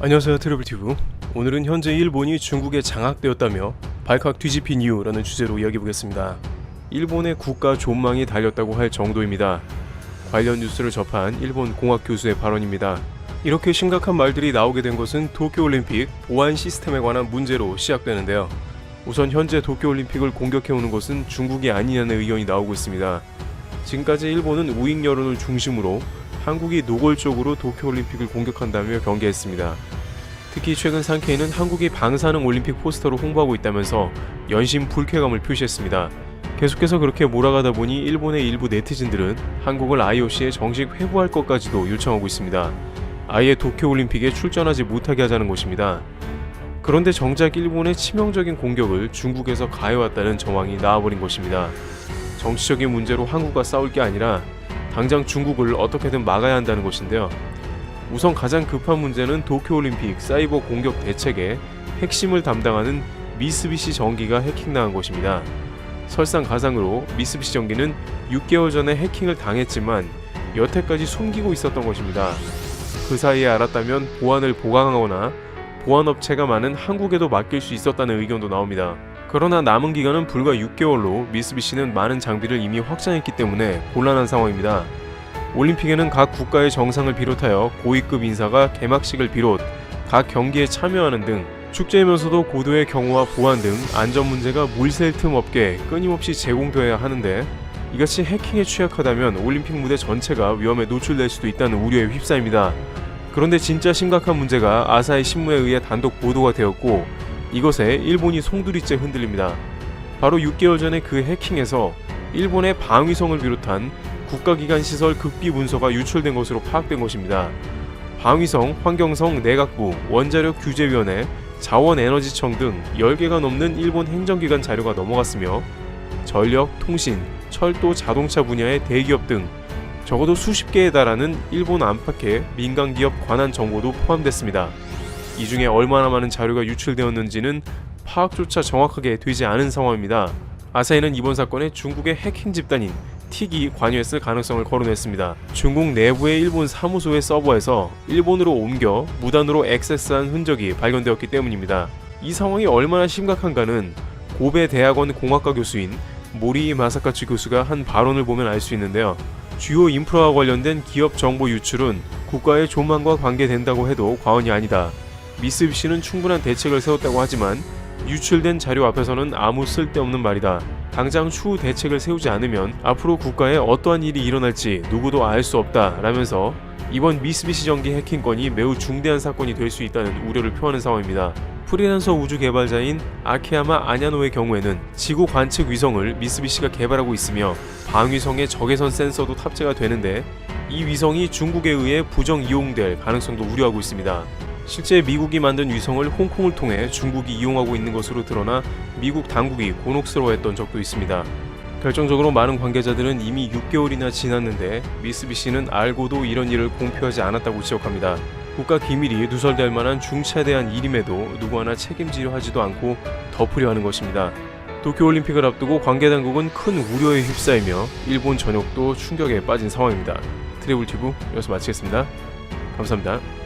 안녕하세요, 트래블튜브. 오늘은 현재 일본이 중국에 장악되었다며 발칵 뒤집힌 이유라는 주제로 이야기해보겠습니다. 일본의 국가 존망이 달렸다고 할 정도입니다. 관련 뉴스를 접한 일본 공학 교수의 발언입니다. 이렇게 심각한 말들이 나오게 된 것은 도쿄올림픽 보안 시스템에 관한 문제로 시작되는데요. 우선 현재 도쿄올림픽을 공격해오는 것은 중국이 아니냐는 의견이 나오고 있습니다. 지금까지 일본은 우익 여론을 중심으로 한국이 노골적으로 도쿄올림픽을 공격한다며 경계했습니다. 특히 최근 산케이는 한국이 방사능 올림픽 포스터로 홍보하고 있다면서 연신 불쾌감을 표시했습니다. 계속해서 그렇게 몰아가다 보니 일본의 일부 네티즌들은 한국을 IOC에 정식 회부할 것까지도 요청하고 있습니다. 아예 도쿄올림픽에 출전하지 못하게 하자는 것입니다. 그런데 정작 일본의 치명적인 공격을 중국에서 가해왔다는 정황이 나와버린 것입니다. 정치적인 문제로 한국과 싸울 게 아니라 당장 중국을 어떻게든 막아야 한다는 것인데요. 우선 가장 급한 문제는 도쿄올림픽 사이버 공격 대책의 핵심을 담당하는 미쓰비시 전기가 해킹당한 것입니다. 설상가상으로 미쓰비시 전기는 6개월 전에 해킹을 당했지만 여태까지 숨기고 있었던 것입니다. 그 사이에 알았다면 보안을 보강하거나 보안업체가 많은 한국에도 맡길 수 있었다는 의견도 나옵니다. 그러나 남은 기간은 불과 6개월로 미쓰비시는 많은 장비를 이미 확장했기 때문에 곤란한 상황입니다. 올림픽에는 각 국가의 정상을 비롯하여 고위급 인사가 개막식을 비롯 각 경기에 참여하는 등 축제이면서도 고도의 경호와 보안 등 안전 문제가 물샐 틈 없게 끊임없이 제공되어야 하는데 이같이 해킹에 취약하다면 올림픽 무대 전체가 위험에 노출될 수도 있다는 우려에 휩싸입니다. 그런데 진짜 심각한 문제가 아사히 신문에 의해 단독 보도가 되었고 이것에 일본이 송두리째 흔들립니다. 바로 6개월 전에 그 해킹에서 일본의 방위성을 비롯한 국가기관 시설 극비 문서가 유출된 것으로 파악된 것입니다. 방위성, 환경성, 내각부, 원자력 규제위원회, 자원에너지청 등 10개가 넘는 일본 행정기관 자료가 넘어갔으며 전력, 통신, 철도, 자동차 분야의 대기업 등 적어도 수십 개에 달하는 일본 안팎의 민간기업 관한 정보도 포함됐습니다. 이 중에 얼마나 많은 자료가 유출되었는지는 파악조차 정확하게 되지 않은 상황입니다. 아사히는 이번 사건에 중국의 해킹 집단인 틱이 관여했을 가능성을 거론했습니다. 중국 내부의 일본 사무소의 서버에서 일본으로 옮겨 무단으로 액세스한 흔적이 발견되었기 때문입니다. 이 상황이 얼마나 심각한가는 고베 대학원 공학과 교수인 모리 마사카치 교수가 한 발언을 보면 알 수 있는데요. 주요 인프라와 관련된 기업 정보 유출은 국가의 존망과 관계된다고 해도 과언이 아니다. 미쓰비시는 충분한 대책을 세웠다고 하지만 유출된 자료 앞에서는 아무 쓸데없는 말이다. 당장 추후 대책을 세우지 않으면 앞으로 국가에 어떠한 일이 일어날지 누구도 알 수 없다 라면서 이번 미쓰비시 전기 해킹건이 매우 중대한 사건이 될 수 있다는 우려를 표하는 상황입니다. 프리랜서 우주 개발자인 아케야마 아냐노의 경우에는 지구 관측 위성을 미쓰비시가 개발하고 있으며 방위성에 적외선 센서도 탑재가 되는데 이 위성이 중국에 의해 부정 이용될 가능성도 우려하고 있습니다. 실제 미국이 만든 위성을 홍콩을 통해 중국이 이용하고 있는 것으로 드러나 미국 당국이 곤혹스러워했던 적도 있습니다. 결정적으로 많은 관계자들은 이미 6개월이나 지났는데 미쓰비시는 알고도 이런 일을 공표하지 않았다고 지적합니다. 국가 기밀이 누설될 만한 중차대한 일임에도 누구 하나 책임지려 하지도 않고 덮으려 하는 것입니다. 도쿄올림픽을 앞두고 관계당국은 큰 우려에 휩싸이며 일본 전역도 충격에 빠진 상황입니다. 트래블튜브 여기서 마치겠습니다. 감사합니다.